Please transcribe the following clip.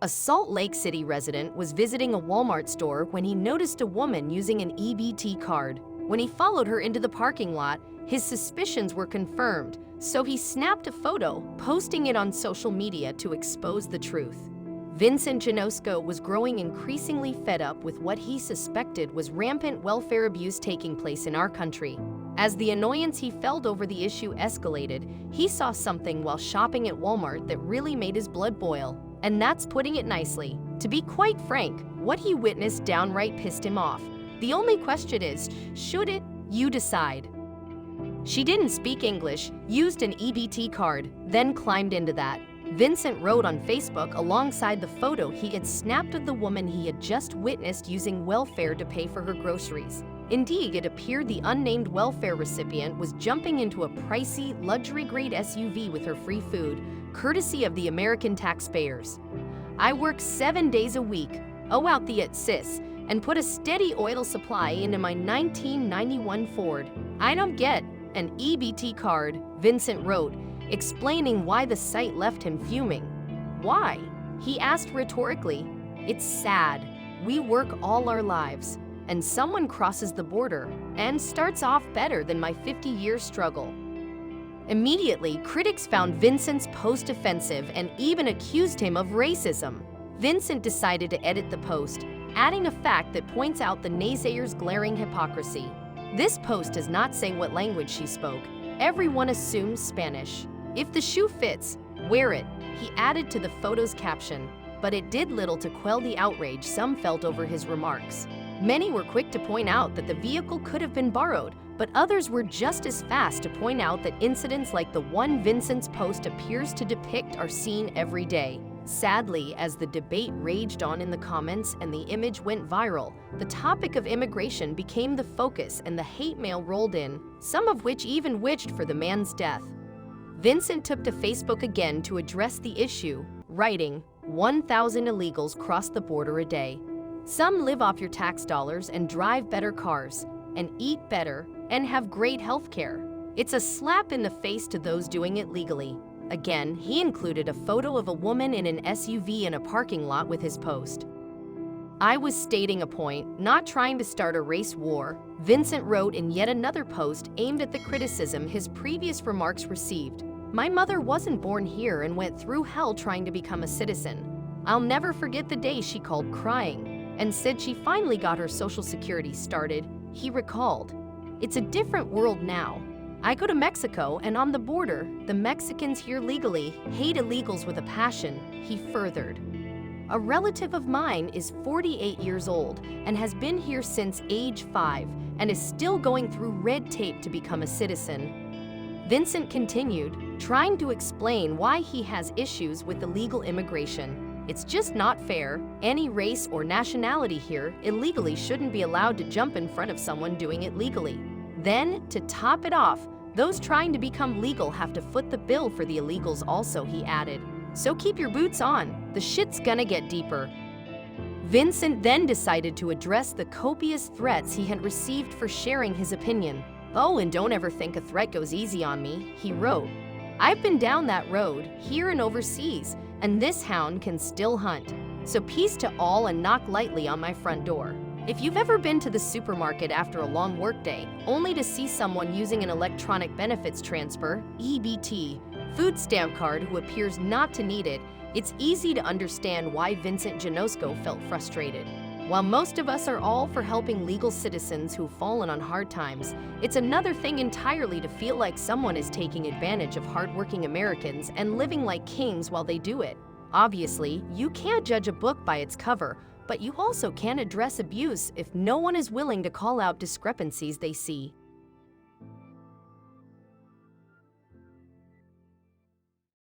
A Salt Lake City resident was visiting a Walmart store when he noticed a woman using an EBT card. When he followed her into the parking lot, his suspicions were confirmed, so he snapped a photo, posting it on social media to expose the truth. Vincent Janosko was growing increasingly fed up with what he suspected was rampant welfare abuse taking place in our country. As the annoyance he felt over the issue escalated, he saw something while shopping at Walmart that really made his blood boil. And that's putting it nicely. To be quite frank, what he witnessed downright pissed him off. The only question is, should it? You decide. She didn't speak English, used an EBT card, then climbed into that. Vincent wrote on Facebook alongside the photo he had snapped of the woman he had just witnessed using welfare to pay for her groceries. Indeed, it appeared the unnamed welfare recipient was jumping into a pricey, luxury-grade SUV with her free food, courtesy of the American taxpayers. I work 7 days a week, out the sis, and put a steady oil supply into my 1991 Ford. I don't get an EBT card, Vincent wrote, explaining why the site left him fuming. Why? He asked rhetorically. It's sad. We work all our lives, and someone crosses the border and starts off better than my 50-year struggle. Immediately, critics found Vincent's post offensive and even accused him of racism. Vincent decided to edit the post, adding a fact that points out the naysayers' glaring hypocrisy. This post does not say what language she spoke. Everyone assumes Spanish. If the shoe fits, wear it, he added to the photo's caption, but it did little to quell the outrage some felt over his remarks. Many were quick to point out that the vehicle could have been borrowed, but others were just as fast to point out that incidents like the one Vincent's post appears to depict are seen every day. Sadly, as the debate raged on in the comments and the image went viral, the topic of immigration became the focus and the hate mail rolled in, some of which even wished for the man's death. Vincent took to Facebook again to address the issue, writing, 1,000 illegals cross the border a day. Some live off your tax dollars and drive better cars, and eat better, and have great health care. It's a slap in the face to those doing it legally. Again, he included a photo of a woman in an SUV in a parking lot with his post. I was stating a point, not trying to start a race war, Vincent wrote in yet another post aimed at the criticism his previous remarks received. My mother wasn't born here and went through hell trying to become a citizen. I'll never forget the day she called crying and said she finally got her Social Security started, he recalled. It's a different world now. I go to Mexico, and on the border, the Mexicans here legally hate illegals with a passion, he furthered. A relative of mine is 48 years old and has been here since age 5 and is still going through red tape to become a citizen. Vincent continued, trying to explain why he has issues with illegal immigration. It's just not fair. Any race or nationality here illegally shouldn't be allowed to jump in front of someone doing it legally. Then, to top it off, those trying to become legal have to foot the bill for the illegals also, he added. So keep your boots on, the shit's gonna get deeper. Vincent then decided to address the copious threats he had received for sharing his opinion. Oh, and don't ever think a threat goes easy on me, he wrote. I've been down that road, here and overseas, and this hound can still hunt. So peace to all and knock lightly on my front door. If you've ever been to the supermarket after a long workday, only to see someone using an electronic benefits transfer, EBT, food stamp card who appears not to need it, it's easy to understand why Vincent Janosko felt frustrated. While most of us are all for helping legal citizens who've fallen on hard times, it's another thing entirely to feel like someone is taking advantage of hardworking Americans and living like kings while they do it. Obviously, you can't judge a book by its cover, but you also can't address abuse if no one is willing to call out discrepancies they see.